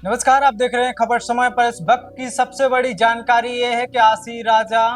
नमस्कार, आप देख रहे हैं खबर समय पर। इस वक्त की सबसे बड़ी जानकारी ये है कि आसी राजा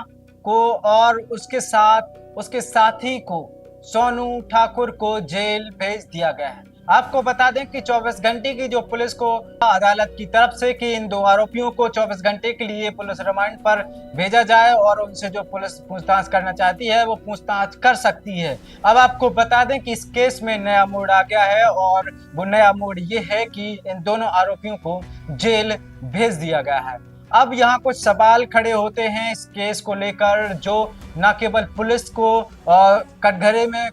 को और उसके साथी को सोनू ठाकुर को जेल भेज दिया गया है। आपको बता दें कि 24 घंटे की जो पुलिस को अदालत की तरफ से कि इन दो आरोपियों को 24 घंटे के लिए पुलिस रिमांड पर भेजा जाए और उनसे जो पुलिस पूछताछ करना चाहती है वो पूछताछ कर सकती है। अब आपको बता दें कि इस केस में नया मोड़ आ गया है और वो नया मोड़ ये है कि इन दोनों आरोपियों को जेल भेज दिया गया है। अब यहाँ कुछ सवाल खड़े होते हैं इस केस को लेकर, जो न केवल पुलिस को कटघरे में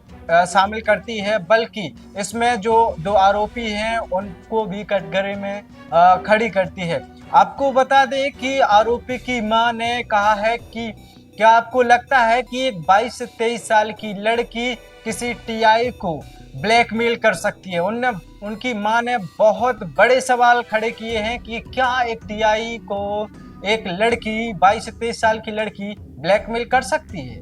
शामिल करती है, बल्कि इसमें जो दो आरोपी हैं उनको भी कटघरे में खड़ी करती है। आपको बता दें कि आरोपी की मां ने कहा है कि क्या आपको लगता है कि एक 22 से 23 साल की लड़की किसी टीआई को ब्लैकमेल कर सकती है? उनकी मां ने बहुत बड़े सवाल खड़े किए हैं कि क्या एक टीआई को एक लड़की 22 से 23 साल की लड़की ब्लैकमेल कर सकती है।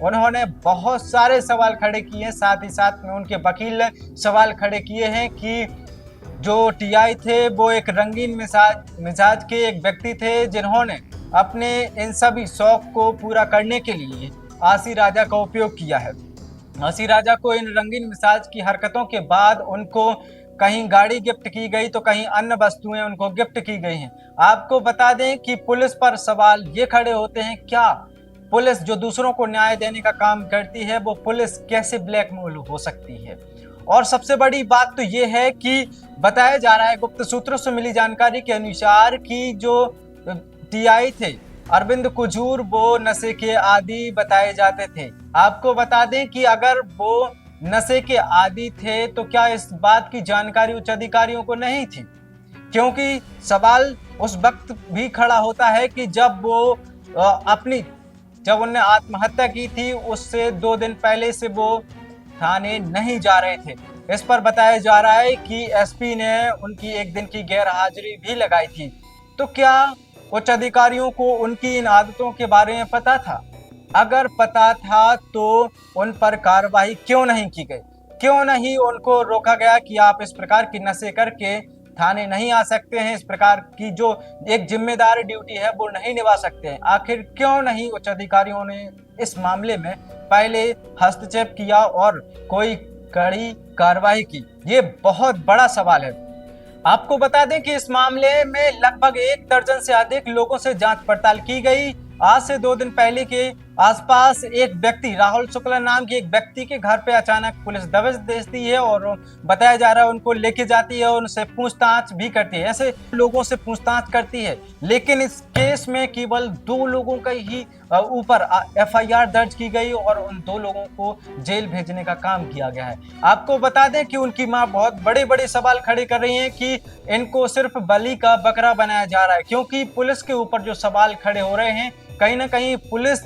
उन्होंने बहुत सारे सवाल खड़े किए हैं, साथ ही साथ में उनके वकील ने सवाल खड़े किए हैं कि जो टीआई थे वो एक रंगीन मिजाज के एक व्यक्ति थे, जिन्होंने अपने इन सभी शौक को पूरा करने के लिए आसी राजा का उपयोग किया है। आसी राजा को इन रंगीन मिजाज की हरकतों के बाद उनको कहीं गाड़ी गिफ्ट की गई तो कहीं अन्य वस्तुएं उनको गिफ्ट की गई हैं। आपको बता दें कि पुलिस पर सवाल ये खड़े होते हैं, क्या पुलिस जो दूसरों को न्याय देने का काम करती है वो पुलिस कैसे ब्लैकमेल हो सकती है? और सबसे बड़ी बात तो ये है कि बताया जा रहा है गुप्त सूत्रों से मिली जानकारी के अनुसार कि जो टीआई थे अरविंद कुजूर वो नशे के आदी बताए जाते थे। आपको बता दें कि अगर वो नशे के आदी थे तो क्या इस बात की जानकारी उच्च अधिकारियों को नहीं थी? क्योंकि सवाल उस वक्त भी खड़ा होता है कि जब उन्होंने आत्महत्या की थी उससे 2 दिन पहले से वो थाने नहीं जा रहे थे। इस पर बताया जा रहा है कि एसपी ने उनकी 1 दिन की गैर हाजिरी भी लगाई थी। तो क्या उच्च अधिकारियों को उनकी इन आदतों के बारे में पता था? अगर पता था तो उन पर कार्रवाई क्यों नहीं की गई? क्यों नहीं उनको रोका गया कि आप इस प्रकार की नशे करके थाने नहीं आ सकते हैं, इस प्रकार की जो एक जिम्मेदार ड्यूटी है वो नहीं निभा सकते हैं? आखिर क्यों नहीं उच्च अधिकारियों ने इस मामले में पहले हस्तक्षेप किया और कोई कड़ी कार्रवाई की? ये बहुत बड़ा सवाल है। आपको बता दें कि इस मामले में लगभग 1 दर्जन से अधिक लोगों से जांच पड़ताल की गई। आज से 2 दिन पहले के आसपास एक व्यक्ति, राहुल शुक्ला नाम के एक व्यक्ति के घर पे अचानक पुलिस दबिश देती है और बताया जा रहा है उनको लेके जाती है और उनसे पूछताछ भी करती है। ऐसे लोगों से पूछताछ करती है, लेकिन इस केस में केवल 2 लोगों का ही ऊपर एफआईआर दर्ज की गई और उन 2 लोगों को जेल भेजने का काम किया गया है। आपको बता दें कि उनकी मां बहुत बड़े बड़े सवाल खड़े कर रही है कि इनको सिर्फ बलि का बकरा बनाया जा रहा है, क्योंकि पुलिस के ऊपर जो सवाल खड़े हो रहे हैं, कहीं ना कहीं पुलिस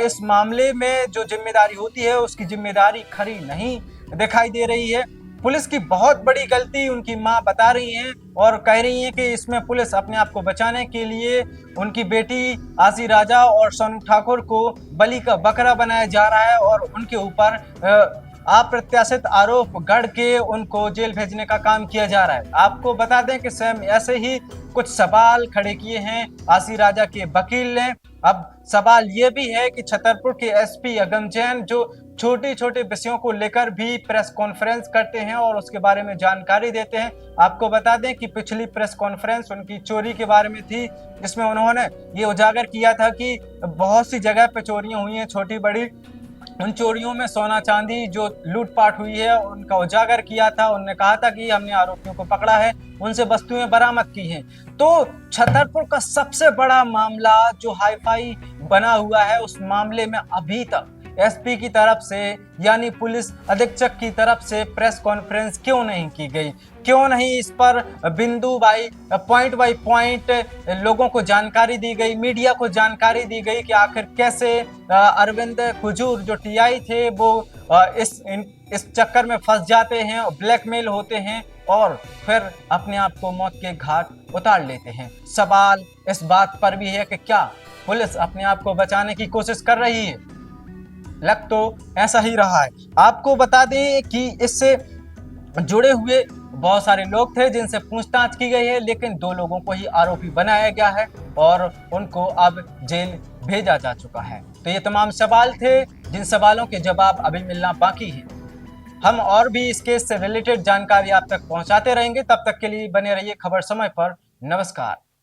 इस मामले में जो जिम्मेदारी होती है उसकी जिम्मेदारी खरी नहीं दिखाई दे रही है। पुलिस की बहुत बड़ी गलती उनकी मां बता रही हैं और कह रही हैं कि इसमें पुलिस अपने आप को बचाने के लिए उनकी बेटी आसी राजा और सोनू ठाकुर को बलि का बकरा बनाया जा रहा है और उनके ऊपर अप्रत्याशित आरोप गढ़ के उनको जेल भेजने का काम किया जा रहा है। आपको बता दें कि स्वयं ऐसे ही कुछ सवाल खड़े किए हैं आसी राजा के वकील ने। अब सवाल ये भी है कि छतरपुर के एसपी अगम जैन जो छोटे छोटे विषयों को लेकर भी प्रेस कॉन्फ्रेंस करते हैं और उसके बारे में जानकारी देते हैं। आपको बता दें कि पिछली प्रेस कॉन्फ्रेंस उनकी चोरी के बारे में थी, जिसमें उन्होंने ये उजागर किया था कि बहुत सी जगह पे चोरियां हुई हैं छोटी बड़ी। उन चोरियों में सोना चांदी जो लूटपाट हुई है उनका उजागर किया था। उन्होंने कहा था कि हमने आरोपियों को पकड़ा है, उनसे वस्तुएं बरामद की हैं। तो छतरपुर का सबसे बड़ा मामला जो हाईफाई बना हुआ है, उस मामले में अभी तक एसपी की तरफ से यानी पुलिस अधीक्षक की तरफ से प्रेस कॉन्फ्रेंस क्यों नहीं की गई? क्यों नहीं इस पर बिंदु बाई पॉइंट लोगों को जानकारी दी गई, मीडिया को जानकारी दी गई कि आखिर कैसे अरविंद कुजूर जो टीआई थे वो इस चक्कर में फंस जाते हैं और ब्लैकमेल होते हैं और फिर अपने आप को मौत के घाट उतार लेते हैं। सवाल इस बात पर भी है कि क्या पुलिस अपने आप को बचाने की कोशिश कर रही है? लग तो ऐसा ही रहा है। आपको बता दें कि इससे जुड़े हुए बहुत सारे लोग थे जिनसे पूछताछ की गई है, लेकिन 2 लोगों को ही आरोपी बनाया गया है और उनको अब जेल भेजा जा चुका है। तो ये तमाम सवाल थे, जिन सवालों के जवाब अभी मिलना बाकी है। हम और भी इस केस से रिलेटेड जानकारी आप तक पहुंचाते रहेंगे। तब तक के लिए बने रहिए खबर समय पर। नमस्कार।